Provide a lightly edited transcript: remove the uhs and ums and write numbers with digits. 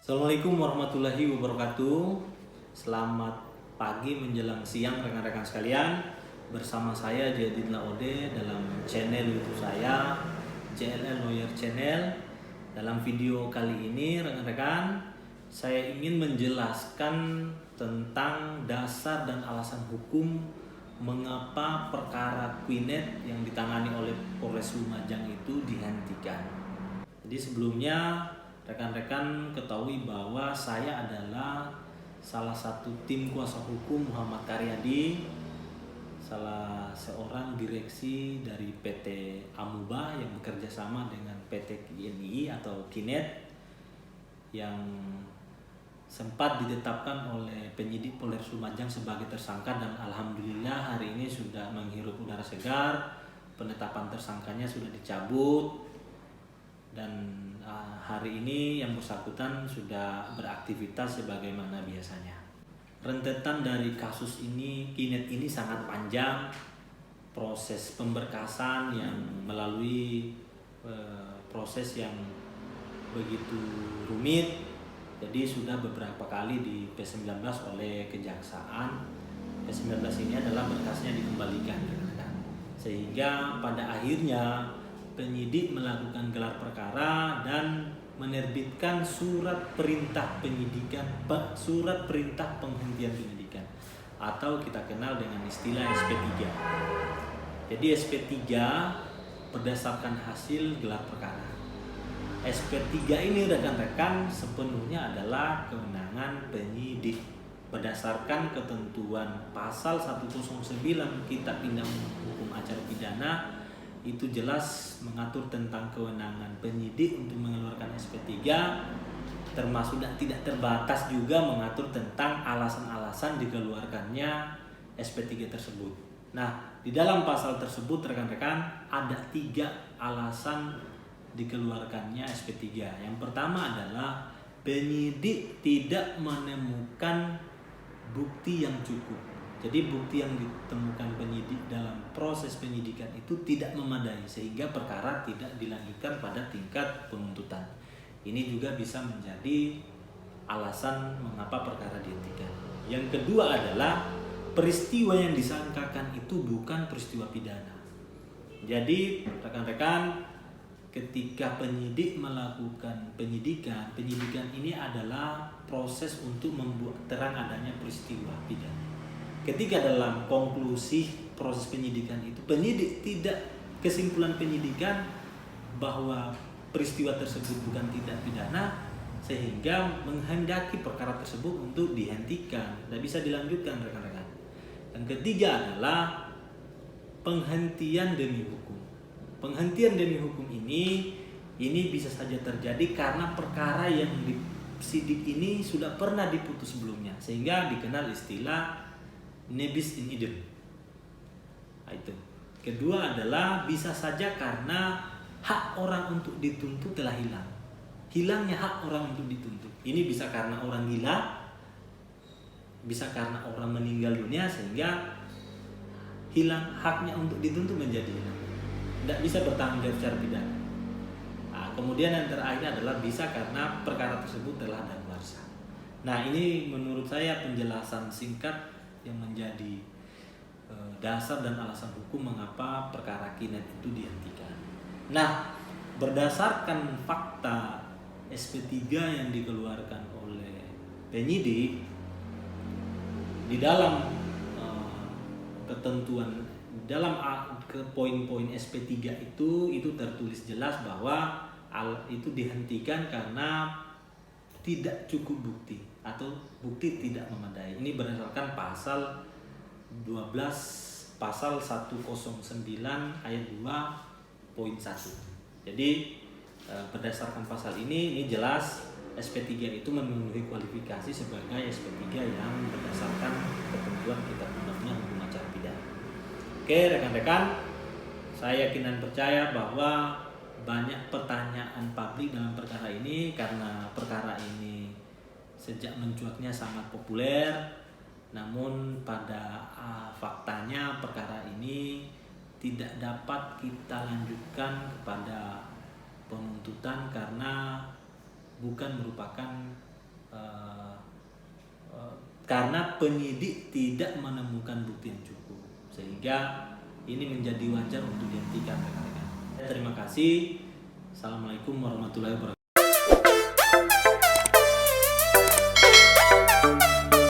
Assalamualaikum warahmatullahi wabarakatuh. Selamat pagi menjelang siang rekan-rekan sekalian. Bersama saya Jadid Laode dalam channel YouTube saya JLL Lawyer Channel. Dalam video kali ini rekan-rekan, saya ingin menjelaskan tentang dasar dan alasan hukum mengapa perkara Queenette yang ditangani oleh Polres Lumajang itu dihentikan. Jadi sebelumnya rekan-rekan ketahui bahwa saya adalah salah satu tim kuasa hukum Muhammad Karyadi, salah seorang direksi dari PT Amuba yang bekerja sama dengan PT KINI atau Kinet yang sempat ditetapkan oleh penyidik Polres Lumajang sebagai tersangka, dan alhamdulillah hari ini sudah menghirup udara segar. Penetapan tersangkanya sudah dicabut dan hari ini yang bersangkutan sudah beraktivitas sebagaimana biasanya. Rentetan dari kasus ini, Kinet ini sangat panjang. Proses pemberkasan yang melalui proses yang begitu rumit. Jadi sudah beberapa kali di P19 oleh kejaksaan. P19 ini adalah berkasnya dikembalikan, sehingga pada akhirnya penyidik melakukan gelar perkara dan menerbitkan surat perintah penyidikan, surat perintah penghentian penyidikan, atau kita kenal dengan istilah SP3. Jadi SP3 berdasarkan hasil gelar perkara. SP3 ini rekan-rekan sepenuhnya adalah kewenangan penyidik berdasarkan ketentuan pasal 109 Kitab Undang-Undang Hukum Acara Pidana. Itu jelas mengatur tentang kewenangan penyidik untuk mengeluarkan SP3, termasuk dan tidak terbatas juga mengatur tentang alasan-alasan dikeluarkannya SP3 tersebut. Nah, di dalam pasal tersebut rekan-rekan ada 3 alasan dikeluarkannya SP3. Yang pertama adalah penyidik tidak menemukan bukti yang cukup. Jadi bukti yang ditemukan penyidik dalam proses penyidikan itu tidak memadai, sehingga perkara tidak dilanjutkan pada tingkat penuntutan. Ini juga bisa menjadi alasan mengapa perkara dihentikan. Yang kedua adalah peristiwa yang disangkakan itu bukan peristiwa pidana. Jadi rekan-rekan, ketika penyidik melakukan penyidikan ini adalah proses untuk membuat terang adanya peristiwa pidana. Ketika dalam konklusi proses penyidikan itu penyidik tidak, kesimpulan penyidikan bahwa peristiwa tersebut bukan tindak pidana, sehingga menghendaki perkara tersebut untuk dihentikan, tidak bisa dilanjutkan rekan-rekan. Yang ketiga adalah penghentian demi hukum. Penghentian demi hukum ini bisa saja terjadi karena perkara yang disidik ini sudah pernah diputus sebelumnya, sehingga dikenal istilah nebis in idem. Itu. Kedua adalah bisa saja karena hak orang untuk dituntut telah hilang. Hilangnya hak orang untuk dituntut. Ini bisa karena orang gila, bisa karena orang meninggal dunia, sehingga hilang haknya untuk dituntut menjadi hilang. Tidak bisa bertanggung jawab secara pidana. Nah, kemudian yang terakhir adalah bisa karena perkara tersebut telah daluarsa. Nah, ini menurut saya penjelasan singkat yang menjadi dasar dan alasan hukum mengapa perkara Kinet itu dihentikan. Nah, berdasarkan fakta SP3 yang dikeluarkan oleh penyidik, di dalam ketentuan dalam poin-poin SP3 itu tertulis jelas bahwa itu dihentikan karena tidak cukup bukti atau bukti tidak memadai. Ini berdasarkan pasal 12, pasal 109 ayat 2 poin 1. Jadi berdasarkan pasal ini jelas SP3 itu memenuhi kualifikasi sebagai SP3 yang berdasarkan ketentuan Kitab Undang-Undang Hukum Acara Pidana. Oke rekan-rekan, saya yakin dan percaya bahwa banyak pertanyaan publik dalam perkara ini karena perkara ini sejak mencuatnya sangat populer. Namun pada faktanya perkara ini tidak dapat kita lanjutkan kepada penuntutan karena bukan merupakan karena penyidik tidak menemukan bukti yang cukup, sehingga ini menjadi wajar untuk dihentikan rekan-rekan. Terima kasih. Assalamualaikum warahmatullahi wabarakatuh.